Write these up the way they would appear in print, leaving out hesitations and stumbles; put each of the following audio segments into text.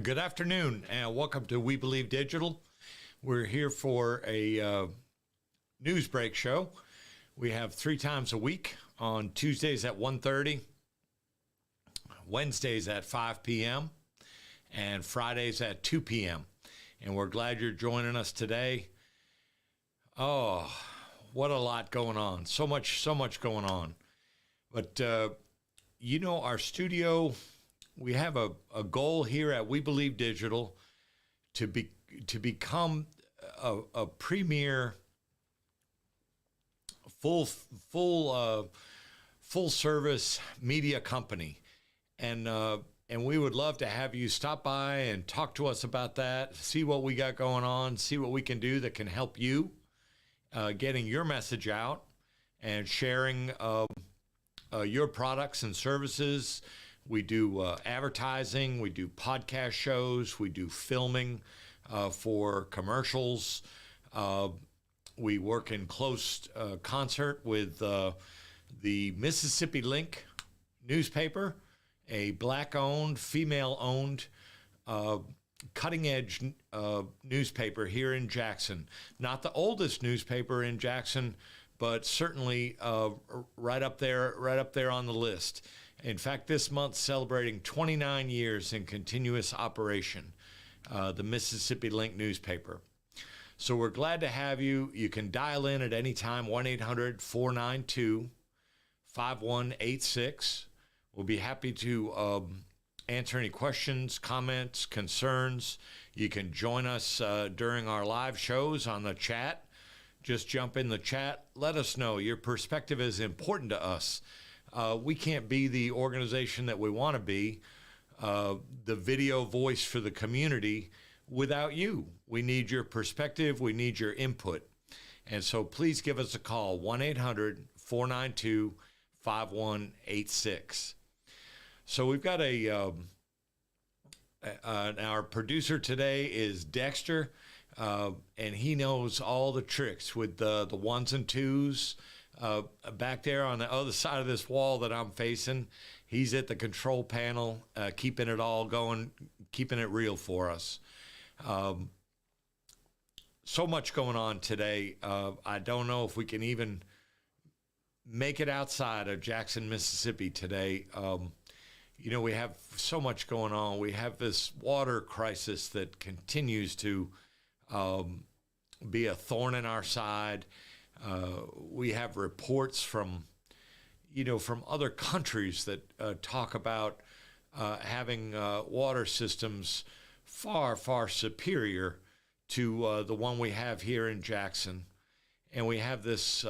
Good afternoon and welcome to We Believe Digital. We're here for a news break show. We have 3 times a week on Tuesdays at 1:30, Wednesdays at 5 p.m., and Fridays at 2 p.m. And we're glad you're joining us today. Oh, what a lot going on. So much going on. But, our studio, we have a goal here at We Believe Digital to become a premier full service media company, and we would love to have you stop by and talk to us about that. See what we got going on. See what we can do that can help you getting your message out and sharing your products and services. We do advertising, we do podcast shows, we do filming for commercials. We work in close concert with the Mississippi Link newspaper, a Black-owned, female-owned, cutting-edge newspaper here in Jackson. Not the oldest newspaper in Jackson, but certainly right up there on the list. In fact, this month celebrating 29 years in continuous operation, the Mississippi Link newspaper. So we're glad to have you. You can dial in at any time, 1-800-492-5186. We'll be happy to answer any questions, comments, concerns. You can join us during our live shows on the chat. Just jump in the chat. Let us know. Your perspective is important to us. We can't be the organization that we want to be, the video voice for the community, without you. We need your perspective. We need your input. And so please give us a call, 1-800-492-5186. So we've got our producer today is Dexter, and he knows all the tricks with the ones and twos. Back there on the other side of this wall that I'm facing, he's at the control panel, keeping it all going, keeping it real for us. So much going on today. I don't know if we can even make it outside of Jackson, Mississippi today. We have so much going on. We have this water crisis that continues to be a thorn in our side. We have reports from other countries that talk about having water systems far, far superior to the one we have here in Jackson. And we have this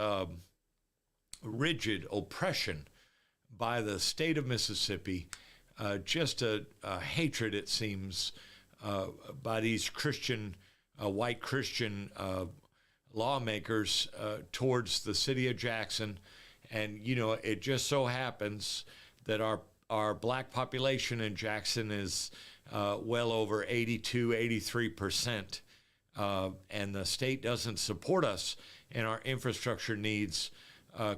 rigid oppression by the state of Mississippi, just a hatred, it seems, by these white Christian lawmakers towards the city of Jackson. And, it just so happens that our black population in Jackson is well over 83%. And the state doesn't support us in our infrastructure needs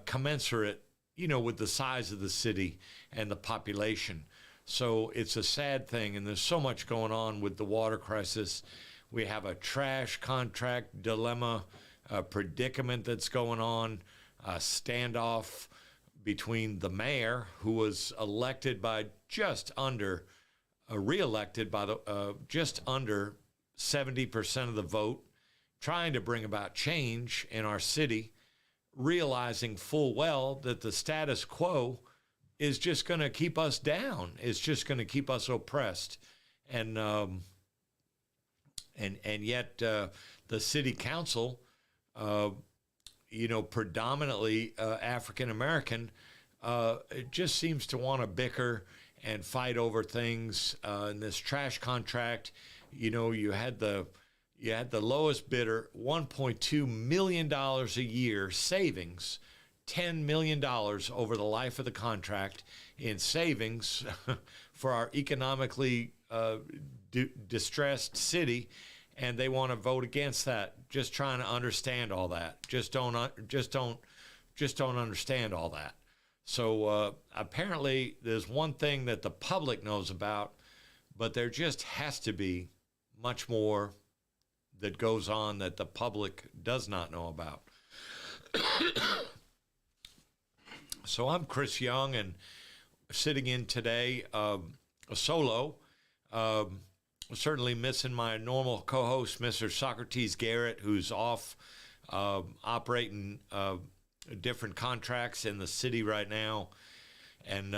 commensurate, with the size of the city and the population. So it's a sad thing, and there's so much going on with the water crisis. We have a trash contract dilemma, a predicament that's going on, a standoff between the mayor, who was elected by reelected by just under 70% of the vote, trying to bring about change in our city, realizing full well that the status quo is just going to keep us down. It's just going to keep us oppressed. And yet the city council, predominantly African American, just seems to want to bicker and fight over things. In this trash contract, you had the lowest bidder, $1.2 million a year savings, $10 million over the life of the contract in savings for our economically distressed city, and they want to vote against that. Just trying to understand all that. Just don't understand all that. So apparently, there's one thing that the public knows about, but there just has to be much more that goes on that the public does not know about. So I'm Chris Young, and sitting in today, a solo. Certainly missing my normal co-host, Mr. Socrates Garrett, who's off operating different contracts in the city right now. And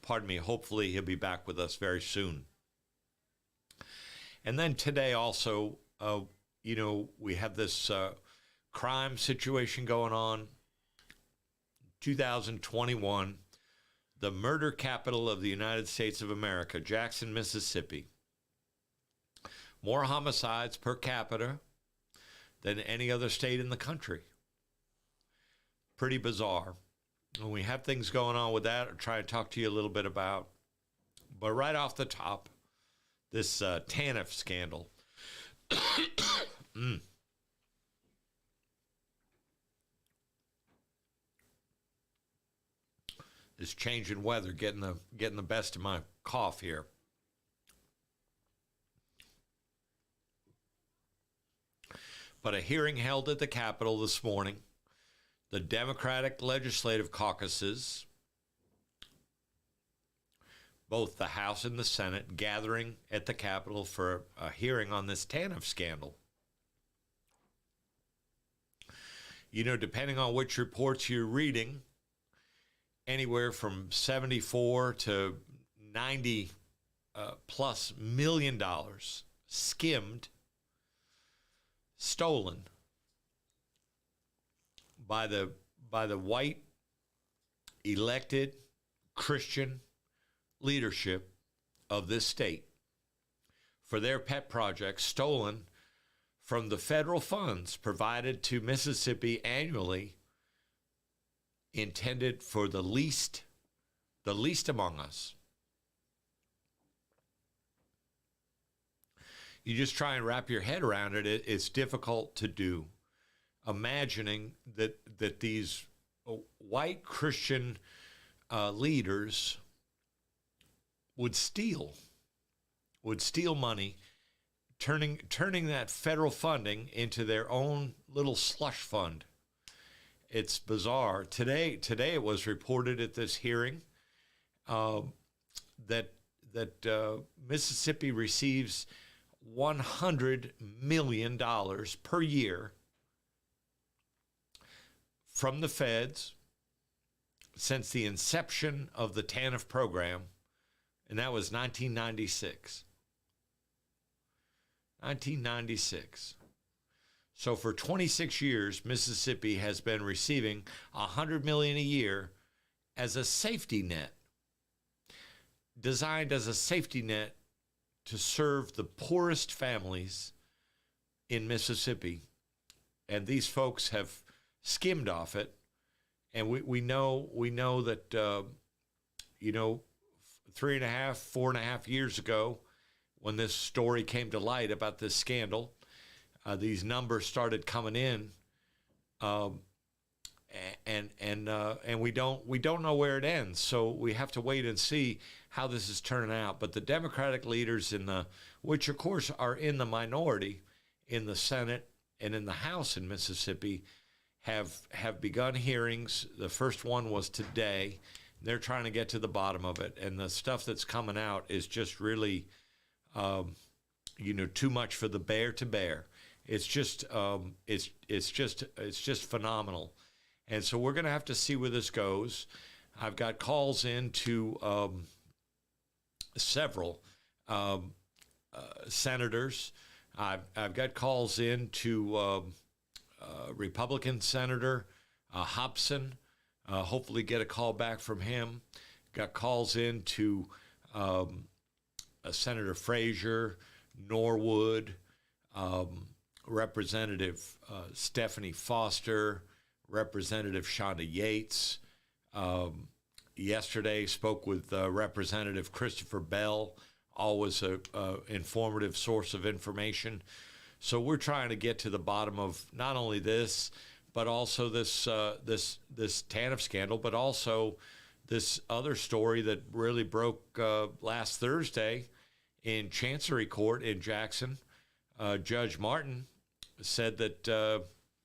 pardon me, hopefully he'll be back with us very soon. And then today also, we have this crime situation going on. 2021, the murder capital of the United States of America, Jackson, Mississippi. More homicides per capita than any other state in the country. Pretty bizarre. And we have things going on with that. I'll try to talk to you a little bit about. But right off the top, this TANF scandal. This change in weather getting the best of my cough here. But a hearing held at the Capitol this morning. The Democratic legislative caucuses, both the House and the Senate, gathering at the Capitol for a hearing on this TANF scandal. Depending on which reports you're reading, anywhere from 74 to 90 plus $1 million skimmed, stolen by the white elected Christian leadership of this state for their pet projects, stolen from the federal funds provided to Mississippi annually, intended for the least among us. You just try and wrap your head around it. It's difficult to do. Imagining that these white Christian leaders would steal money, turning that federal funding into their own little slush fund. It's bizarre. Today it was reported at this hearing that Mississippi receives $100 million per year from the feds since the inception of the TANF program, and that was 1996. 1996. So for 26 years, Mississippi has been receiving $100 million a year as a safety net, designed as a safety net to serve the poorest families in Mississippi. And these folks have skimmed off it. And we know that, 4.5 years ago, when this story came to light about this scandal, these numbers started coming in, and we don't know where it ends. So we have to wait and see how this is turning out. But the Democratic leaders which of course are in the minority in the Senate and in the House in Mississippi, have begun hearings. The first one was today. They're trying to get to the bottom of it, and the stuff that's coming out is just really, too much for the bear to bear. It's just phenomenal, and so we're going to have to see where this goes. I've got calls in to several senators. I've got calls in to Republican Senator Hobson. Hopefully get a call back from him. Got calls in to Senator Frazier, Norwood, Representative Stephanie Foster, Representative Shonda Yates. Yesterday spoke with Representative Christopher Bell, always a informative source of information. So we're trying to get to the bottom of not only this, but also this TANF scandal, but also this other story that really broke last Thursday in Chancery Court in Jackson. Judge Martin said that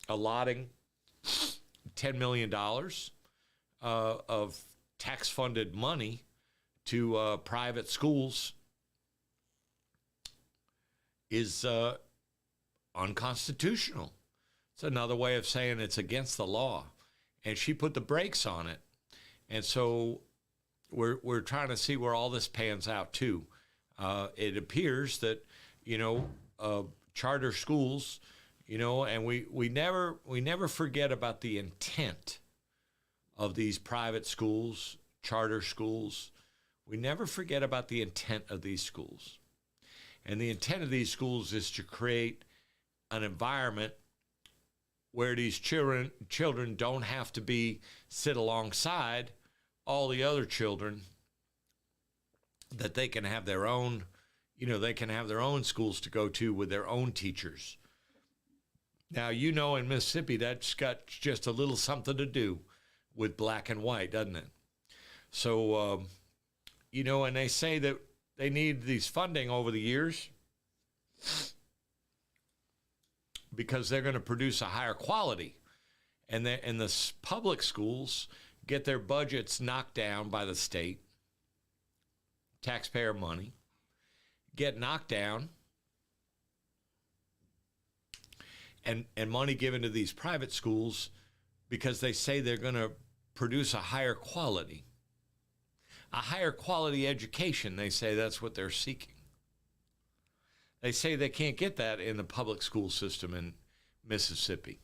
allotting $10 million of tax-funded money to private schools is unconstitutional. It's another way of saying it's against the law. And she put the brakes on it. And so we're trying to see where all this pans out, too. It appears that, charter schools, and we never forget about the intent of these private schools, charter schools. We never forget about the intent of these schools. And the intent of these schools is to create an environment where these children don't have to sit alongside all the other children, that they can have their own, they can have their own schools to go to with their own teachers. Now, in Mississippi, that's got just a little something to do with black and white, doesn't it? So, and they say that they need these funding over the years because they're going to produce a higher quality. And the public schools get their budgets knocked down by the state, taxpayer money, get knocked down, and money given to these private schools because they say they're going to produce a higher quality education. They say that's what they're seeking. They say they can't get that in the public school system in Mississippi.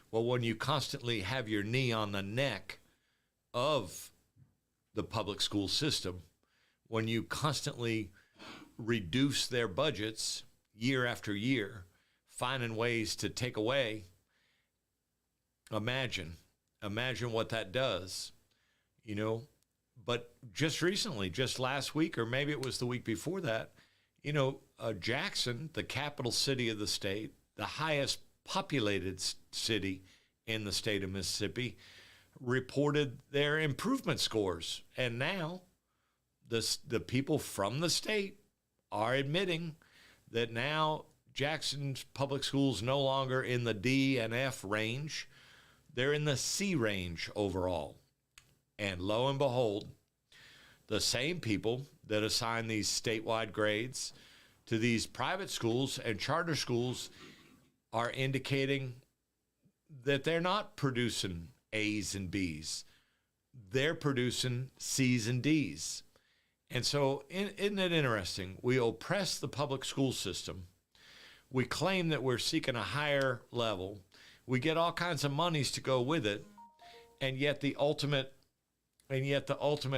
Well, when you constantly have your knee on the neck of the public school system, when you constantly reduce their budgets year after year, finding ways to take away, imagine what that does, But just recently, just last week, or maybe it was the week before that, Jackson, the capital city of the state, the highest populated city in the state of Mississippi, reported their improvement scores. And now the people from the state are admitting that now Jackson's public schools no longer in the D and F range. They're in the C range overall. And lo and behold, the same people that assign these statewide grades to these private schools and charter schools are indicating that they're not producing A's and B's. They're producing C's and D's. And so isn't it interesting? We oppress the public school system. We claim that we're seeking a higher level. We get all kinds of monies to go with it. And yet the ultimate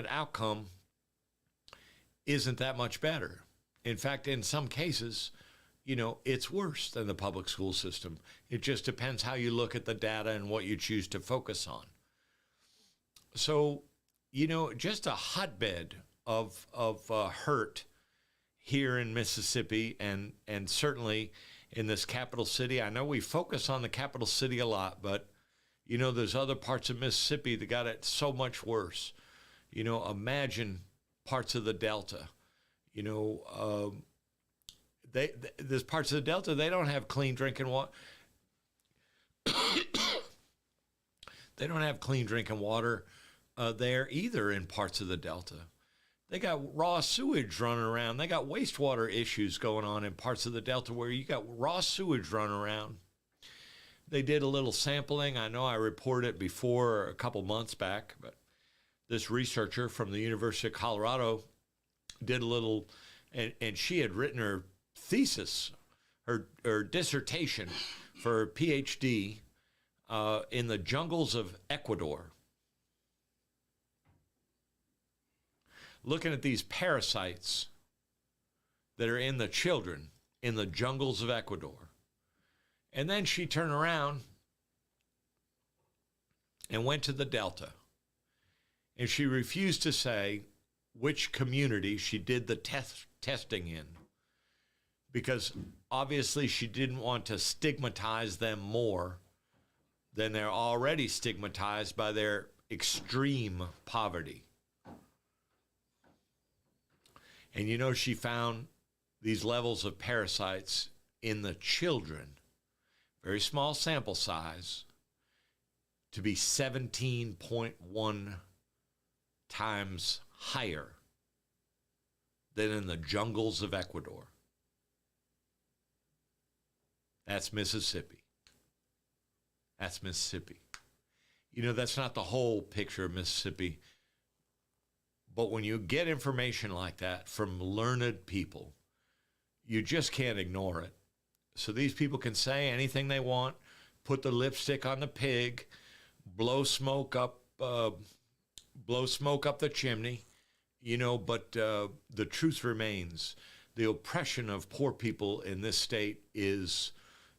outcome isn't that much better. In fact, in some cases, it's worse than the public school system. It just depends how you look at the data and what you choose to focus on. So, just a hotbed of hurt here in Mississippi and certainly in this capital city. I know we focus on the capital city a lot, but, there's other parts of Mississippi that got it so much worse. Imagine parts of the Delta, there's parts of the Delta, they don't have clean drinking water. They don't have clean drinking water there either in parts of the Delta. They got raw sewage running around. They got wastewater issues going on in parts of the Delta where you got raw sewage running around. They did a little sampling. I know I reported it before a couple months back, but this researcher from the University of Colorado did a little, and she had written her thesis, her dissertation for her PhD in the jungles of Ecuador. Looking at these parasites that are in the children in the jungles of Ecuador. And then she turned around and went to the Delta. And she refused to say which community she did the testing in, because obviously she didn't want to stigmatize them more then they're already stigmatized by their extreme poverty. And you know, she found these levels of parasites in the children, very small sample size, to be 17.1 times higher than in the jungles of Ecuador. That's Mississippi. That's Mississippi. You know, that's not the whole picture of Mississippi. But when you get information like that from learned people, you just can't ignore it. So these people can say anything they want, put the lipstick on the pig, blow smoke up the chimney, you know, but the truth remains. The oppression of poor people in this state is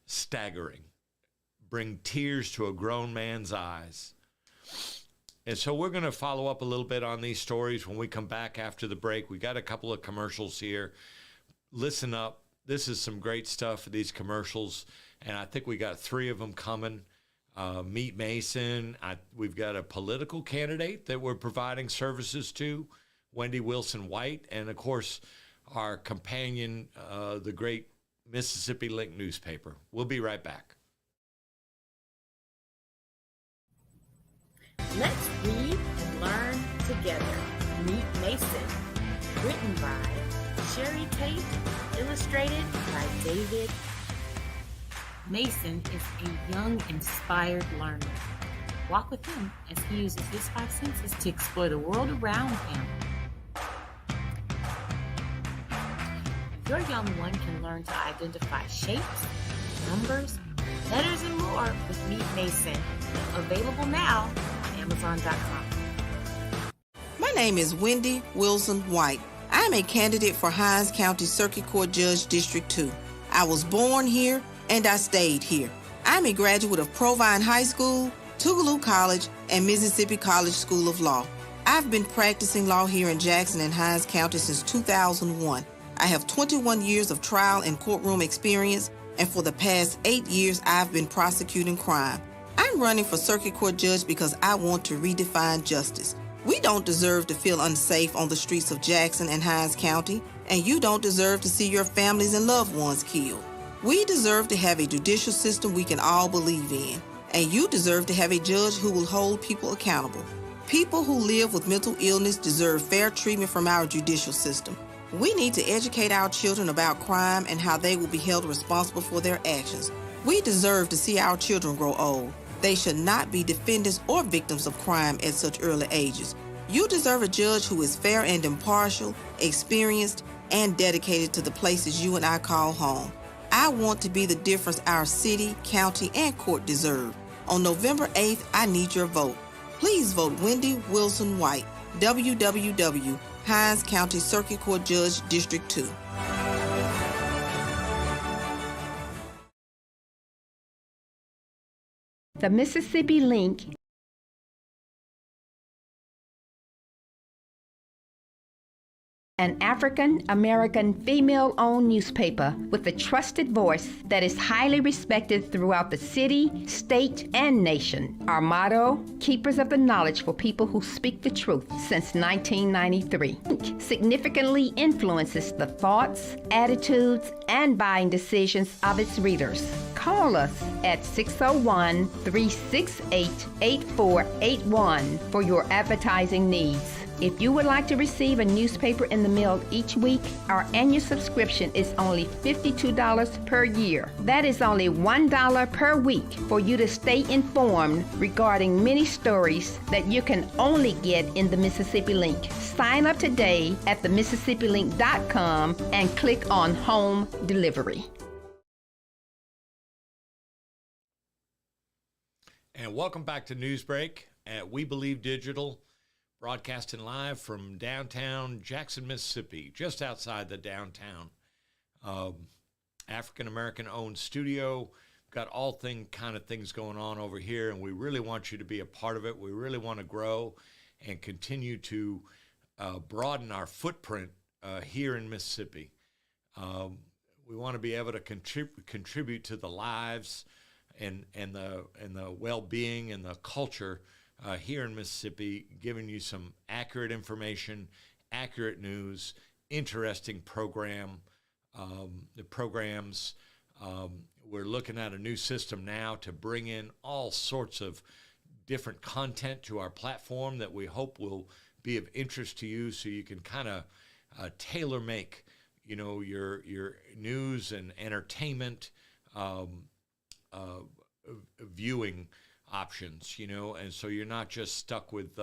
staggering. Bring tears to a grown man's eyes. And so we're going to follow up a little bit on these stories when we come back after the break. We got a couple of commercials here. Listen up. This is some great stuff for these commercials, and I think we got 3 of them coming. Meet Mason. We've got a political candidate that we're providing services to, Wendy Wilson White, and of course our companion, the great Mississippi Link newspaper. We'll be right back. Let's read and learn together. Meet Mason. Written by Sherry Tate. Illustrated by David. Mason is a young, inspired learner. Walk with him as he uses his 5 senses to explore the world around him. Your young one can learn to identify shapes, numbers, letters, and more with Meet Mason. Available now on Amazon.com. My name is Wendy Wilson White. I'm a candidate for Hinds County Circuit Court Judge District 2. I was born here and I stayed here. I'm a graduate of Provine High School, Tougaloo College, and Mississippi College School of Law. I've been practicing law here in Jackson and Hinds County since 2001. I have 21 years of trial and courtroom experience, and for the past 8 years, I've been prosecuting crime. I'm running for Circuit Court Judge because I want to redefine justice. We don't deserve to feel unsafe on the streets of Jackson and Hinds County, and you don't deserve to see your families and loved ones killed. We deserve to have a judicial system we can all believe in, and you deserve to have a judge who will hold people accountable. People who live with mental illness deserve fair treatment from our judicial system. We need to educate our children about crime and how they will be held responsible for their actions. We deserve to see our children grow old. They should not be defendants or victims of crime at such early ages. You deserve a judge who is fair and impartial, experienced, and dedicated to the places you and I call home. I want to be the difference our city, county, and court deserve. On November 8th, I need your vote. Please vote Wendy Wilson White, www. Hinds County Circuit Court Judge, District 2. The Mississippi Link an African-American female-owned newspaper with a trusted voice that is highly respected throughout the city, state, and nation. Our motto, keepers of the knowledge for people who speak the truth, since 1993. Significantly influences the thoughts, attitudes, and buying decisions of its readers. Call us at 601-368-8481 for your advertising needs. If you would like to receive a newspaper in the mail each week, our annual subscription is only $52 per year. That is only $1 per week for you to stay informed regarding many stories that you can only get in the Mississippi Link. Sign up today at themississippilink.com and click on Home Delivery. And welcome back to Newsbreak at We Believe Digital. Broadcasting live from downtown Jackson, Mississippi, just outside the downtown African-American owned studio. Got all kind of things going on over here, and we really want you to be a part of it. We really want to grow and continue to broaden our footprint here in Mississippi. We want to be able to contribute to the lives and the well-being and the culture here in Mississippi, giving you some accurate information, accurate news, interesting programs. We're looking at a new system now to bring in all sorts of different content to our platform that we hope will be of interest to you, so you can kind of tailor make, your news and entertainment viewing options, and so you're not just stuck with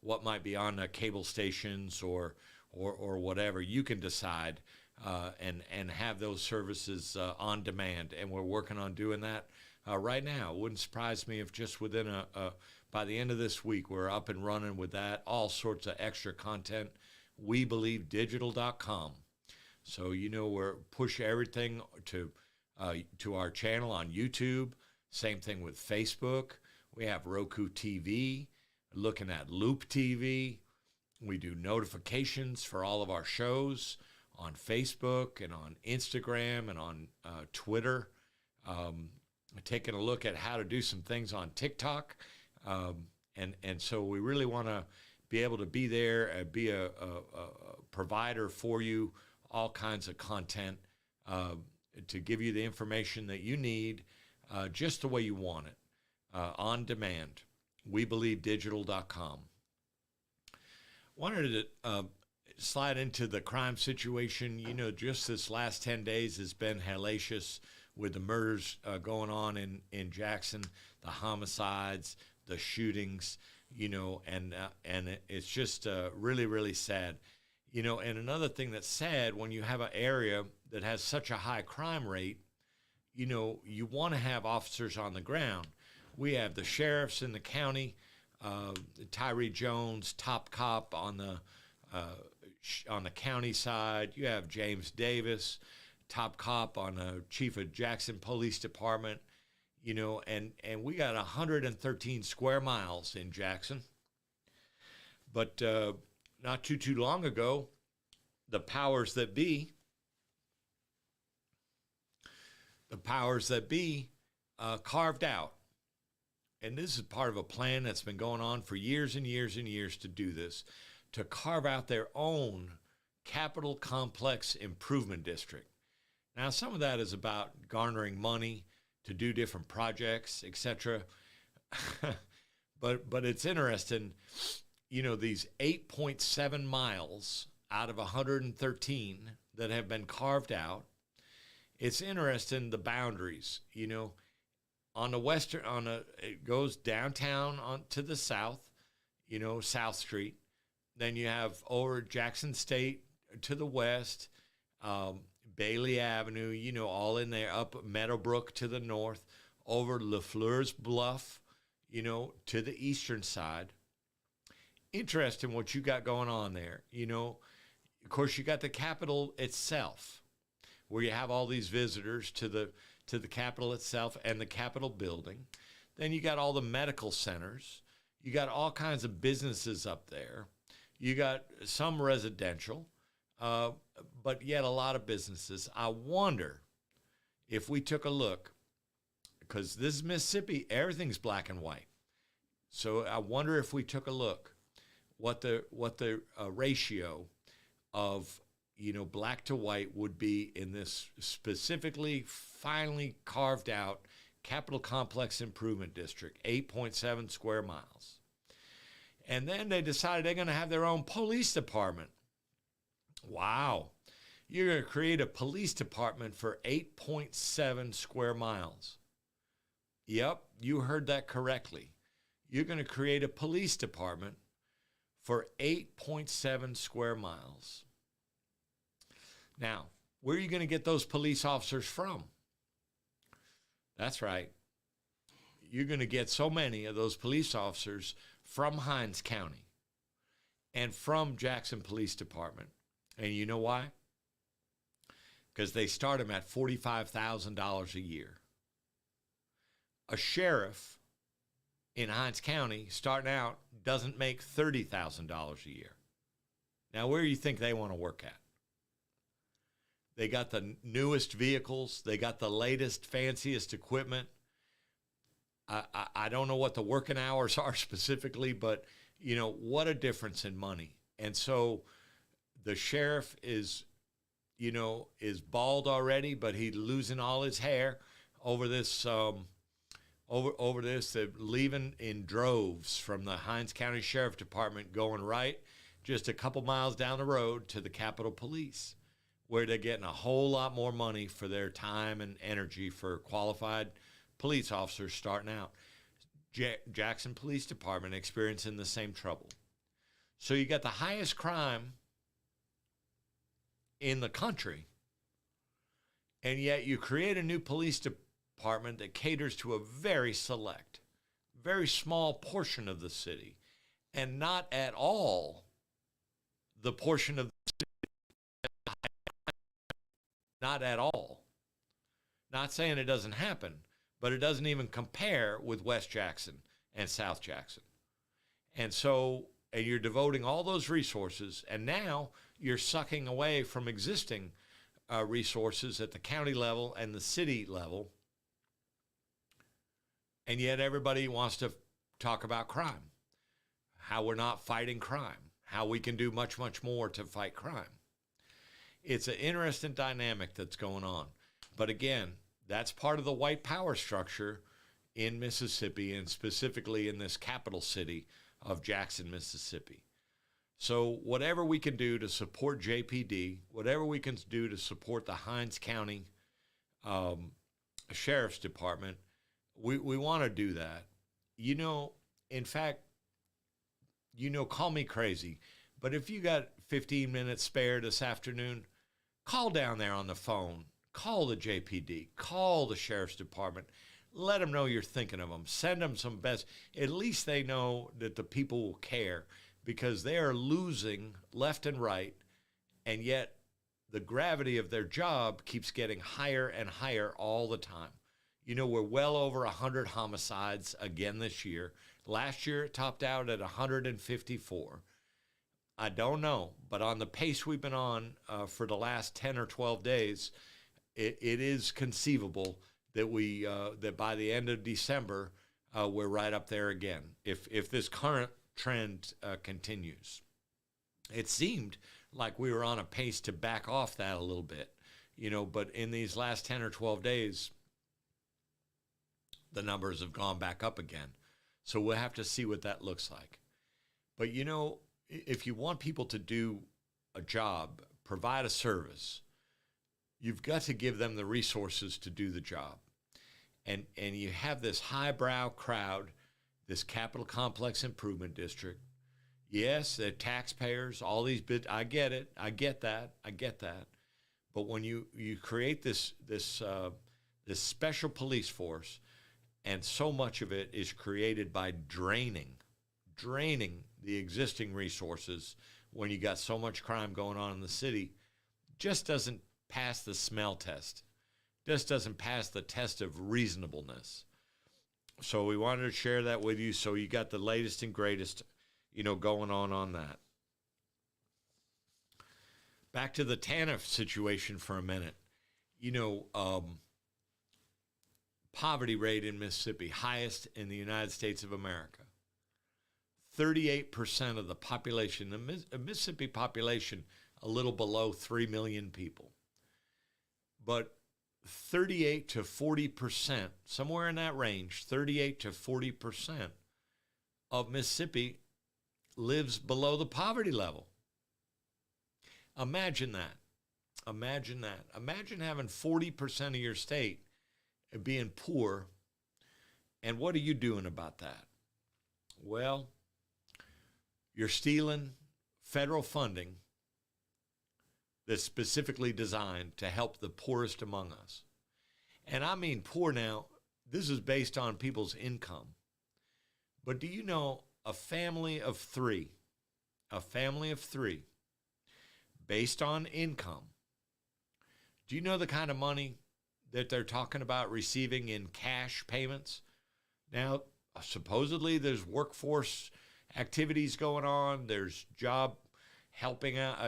what might be on the cable stations or whatever. You can decide and have those services on demand, and we're working on doing that right now. It wouldn't surprise me if just within by the end of this week, we're up and running with that, all sorts of extra content. WeBelieveDigital.com. So, we're push everything to our channel on YouTube. Same thing with Facebook. We have Roku TV, looking at Loop TV. We do notifications for all of our shows on Facebook and on Instagram and on Twitter. Taking a look at how to do some things on TikTok. And so we really want to be able to be there and be a provider for you, all kinds of content to give you the information that you need just the way you want it, on demand. WeBelieveDigital.com. Wanted to slide into the crime situation. Just this last 10 days has been hellacious with the murders going on in Jackson, the homicides, the shootings, and it's just really, really sad. And another thing that's sad, when you have an area that has such a high crime rate, you want to have officers on the ground. We have the sheriffs in the county, Tyree Jones, top cop on the county side. You have James Davis, top cop on the chief of Jackson Police Department. And we got 113 square miles in Jackson. But not too long ago, the powers that be carved out. And this is part of a plan that's been going on for years and years and years to do this, to carve out their own capital complex improvement district. Now, some of that is about garnering money to do different projects, etc. but it's interesting, these 8.7 miles out of 113 that have been carved out. It's interesting, the boundaries, on the western, it goes downtown on to the south, South Street. Then you have over Jackson State to the west, Bailey Avenue, all in there, up Meadowbrook to the north, over LaFleur's Bluff, to the eastern side. Interesting what you got going on there. Of course, you got the Capitol itself, where you have all these visitors to the Capitol itself and the Capitol building. Then you got all the medical centers. You got all kinds of businesses up there. You got some residential, but yet a lot of businesses. I wonder if we took a look, because this is Mississippi, everything's black and white. So I wonder if we took a look what the ratio of black to white would be in this specifically finally carved out Capital Complex Improvement District, 8.7 square miles. And then they decided they're going to have their own police department. Wow. You're going to create a police department for 8.7 square miles. Yep, you heard that correctly. You're going to create a police department for 8.7 square miles. Now, where are you going to get those police officers from? That's right. You're going to get so many of those police officers from Hinds County and from Jackson Police Department. And you know why? Because they start them at $45,000 a year. A sheriff in Hinds County starting out doesn't make $30,000 a year. Now, where do you think they want to work at? They got the newest vehicles. They got the latest, fanciest equipment. I don't know what the working hours are specifically, but, what a difference in money. And so the sheriff is bald already, but he's losing all his hair over this, over this. They're leaving in droves from the Hinds County Sheriff Department, going right just a couple miles down the road to the Capitol Police, where they're getting a whole lot more money for their time and energy for qualified police officers starting out. Jackson Police Department experiencing the same trouble. So you got the highest crime in the country, and yet you create a new police department that caters to a very select, very small portion of the city, and not at all the portion of the city, not at all. Not saying it doesn't happen, but it doesn't even compare with West Jackson and South Jackson. And so, and you're devoting all those resources, and now you're sucking away from existing resources at the county level and the city level, and yet everybody wants to talk about crime, how we're not fighting crime, how we can do much, much more to fight crime. It's an interesting dynamic that's going on. But again, that's part of the white power structure in Mississippi, and specifically in this capital city of Jackson, Mississippi. So whatever we can do to support JPD, whatever we can do to support the Hinds County Sheriff's Department, we want to do that. In fact, call me crazy, but if you got 15 minutes spare this afternoon, call down there on the phone. Call the JPD. Call the Sheriff's Department. Let them know you're thinking of them. Send them some best. At least they know that the people will care, because they are losing left and right, and yet the gravity of their job keeps getting higher and higher all the time. We're well over 100 homicides again this year. Last year, it topped out at 154. I don't know, but on the pace we've been on for the last 10 or 12 days, it is conceivable that that by the end of December, we're right up there again, if this current trend continues. It seemed like we were on a pace to back off that a little bit, but in these last 10 or 12 days, the numbers have gone back up again. So we'll have to see what that looks like. But, if you want people to do a job, provide a service, you've got to give them the resources to do the job. And you have this highbrow crowd, this Capital Complex Improvement District. Yes, they're taxpayers, all these bits. I get it. I get that. But when you create this special police force, and so much of it is created by draining the existing resources, when you got so much crime going on in the city, just doesn't pass the smell test. Just doesn't pass the test of reasonableness. So we wanted to share that with you, so you got the latest and greatest, going on that. Back to the TANF situation for a minute. Poverty rate in Mississippi, highest in the United States of America. 38% of the population, the Mississippi population, a little below 3 million people. But 38 to 40%, somewhere in that range, 38 to 40% of Mississippi lives below the poverty level. Imagine that. Imagine having 40% of your state being poor, and what are you doing about that? Well, you're stealing federal funding that's specifically designed to help the poorest among us. And I mean poor now, this is based on people's income. But do you know a family of three, based on income, do you know the kind of money that they're talking about receiving in cash payments? Now, supposedly there's workforce activities going on, there's job helping out,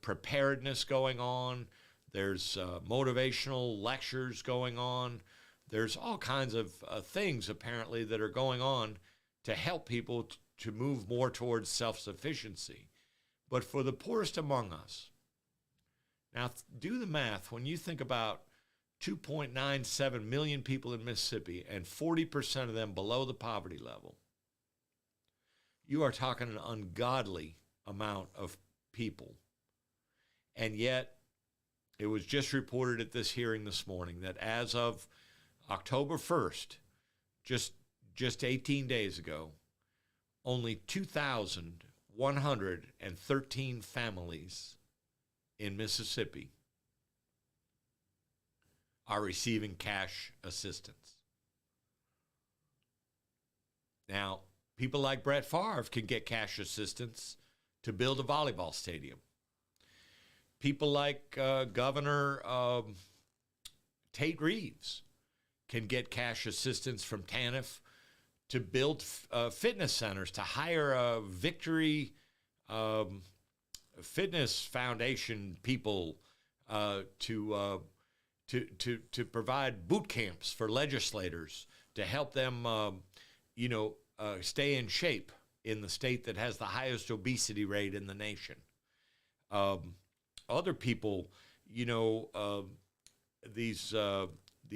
preparedness going on, there's motivational lectures going on, There's all kinds of things apparently that are going on to help people to move more towards self-sufficiency. But for the poorest among us, now do the math. When you think about 2.97 million people in Mississippi and 40% of them below the poverty level, you are talking an ungodly amount of people. And yet, it was just reported at this hearing this morning that as of October 1st, just 18 days ago, only 2,113 families in Mississippi are receiving cash assistance. Now, people like Brett Favre can get cash assistance to build a volleyball stadium. People like Governor Tate Reeves can get cash assistance from TANF to build fitness centers, to hire a Victory Fitness Foundation people to provide boot camps for legislators to help them, stay in shape in the state that has the highest obesity rate in the nation. Other people, these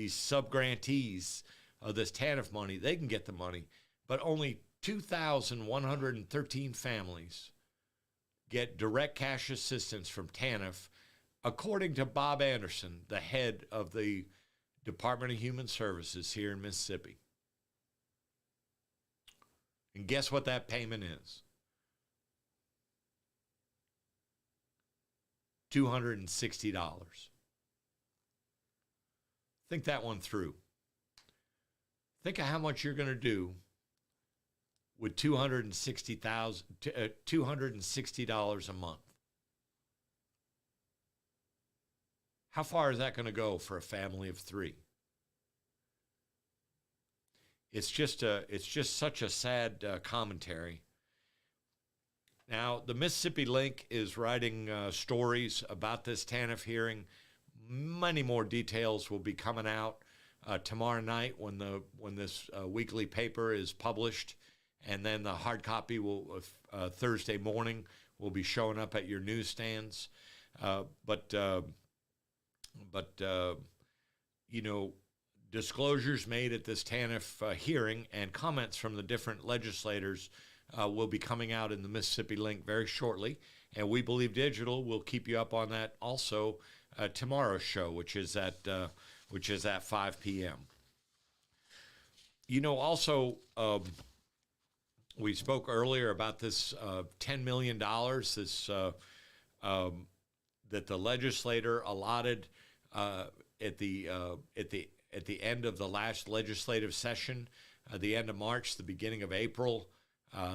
sub-grantees of this TANF money, they can get the money, but only 2,113 families get direct cash assistance from TANF, according to Bob Anderson, the head of the Department of Human Services here in Mississippi. And guess what that payment is? $260. Think that one through. Think of how much you're going to do with $260 a month. How far is that going to go for a family of three? It's just such a sad commentary. Now, the Mississippi Link is writing stories about this TANF hearing. Many more details will be coming out tomorrow night when this weekly paper is published, and then the hard copy will Thursday morning will be showing up at your newsstands. But disclosures made at this TANF hearing and comments from the different legislators will be coming out in the Mississippi Link very shortly, and We Believe Digital will keep you up on that also tomorrow's show, which is at 5 p.m. Also, we spoke earlier about this $10 million that the legislator allotted at the end of the last legislative session, the end of March, the beginning of April,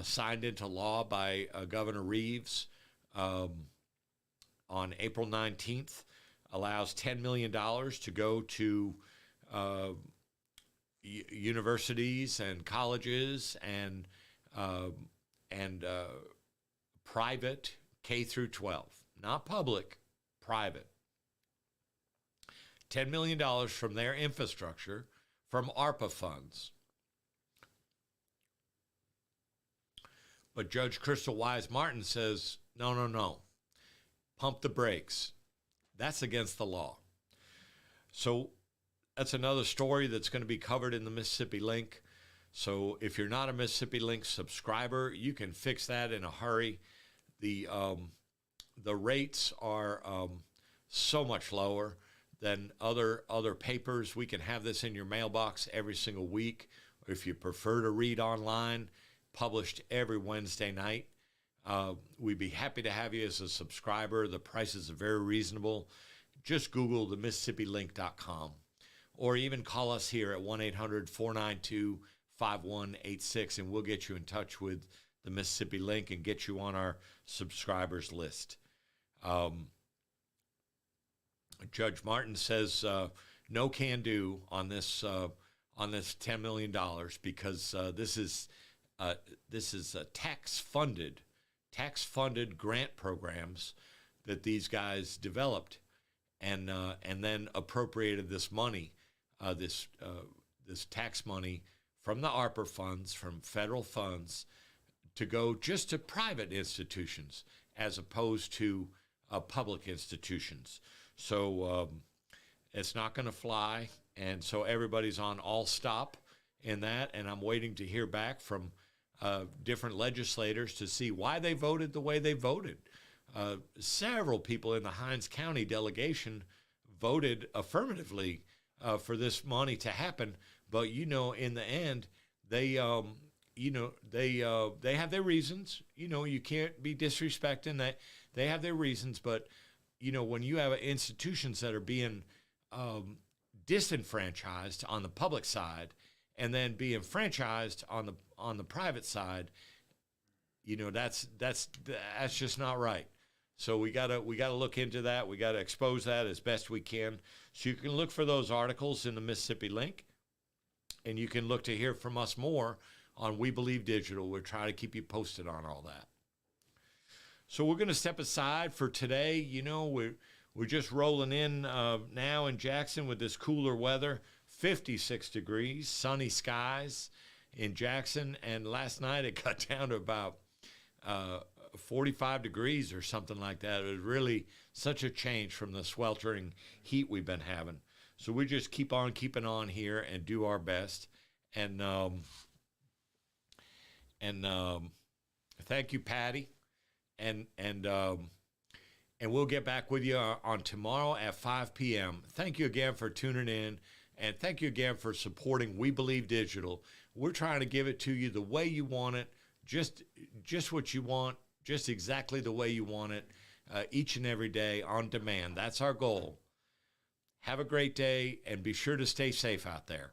signed into law by Governor Reeves on April 19th, allows $10 million to go to universities and colleges and private K through 12, not public, private. $10 million from their infrastructure, from ARPA funds. But Judge Crystal Wise Martin says, no. Pump the brakes. That's against the law. So that's another story that's going to be covered in the Mississippi Link. So if you're not a Mississippi Link subscriber, you can fix that in a hurry. The rates are so much lower than other papers. We can have this in your mailbox every single week. If you prefer to read online, published every Wednesday night. We'd be happy to have you as a subscriber. The prices are very reasonable. Just Google the MississippiLink.com or even call us here at 1-800-492-5186 and we'll get you in touch with the Mississippi Link and get you on our subscribers list. Judge Martin says no can do on this $10 million because this is tax-funded grant programs that these guys developed and then appropriated this money this tax money from the ARPA funds, from federal funds, to go just to private institutions as opposed to public institutions. So it's not going to fly, and so everybody's on all stop in that, and I'm waiting to hear back from different legislators to see why they voted the way they voted. Several people in the Hinds County delegation voted affirmatively for this money to happen, but in the end, they they have their reasons. You can't be disrespecting that. They have their reasons, but when you have institutions that are being disenfranchised on the public side and then being franchised on the private side, that's just not right. So we gotta look into that. We gotta expose that as best we can. So you can look for those articles in the Mississippi Link, and you can look to hear from us more on We Believe Digital. We're trying to keep you posted on all that. So we're going to step aside for today. We're just rolling in now in Jackson with this cooler weather, 56 degrees, sunny skies in Jackson. And last night it got down to about 45 degrees or something like that. It was really such a change from the sweltering heat we've been having. So we just keep on keeping on here and do our best. And thank you, Patty. And we'll get back with you on tomorrow at 5 p.m. Thank you again for tuning in, and thank you again for supporting We Believe Digital. We're trying to give it to you the way you want it, just what you want, just exactly the way you want it, each and every day on demand. That's our goal. Have a great day, and be sure to stay safe out there.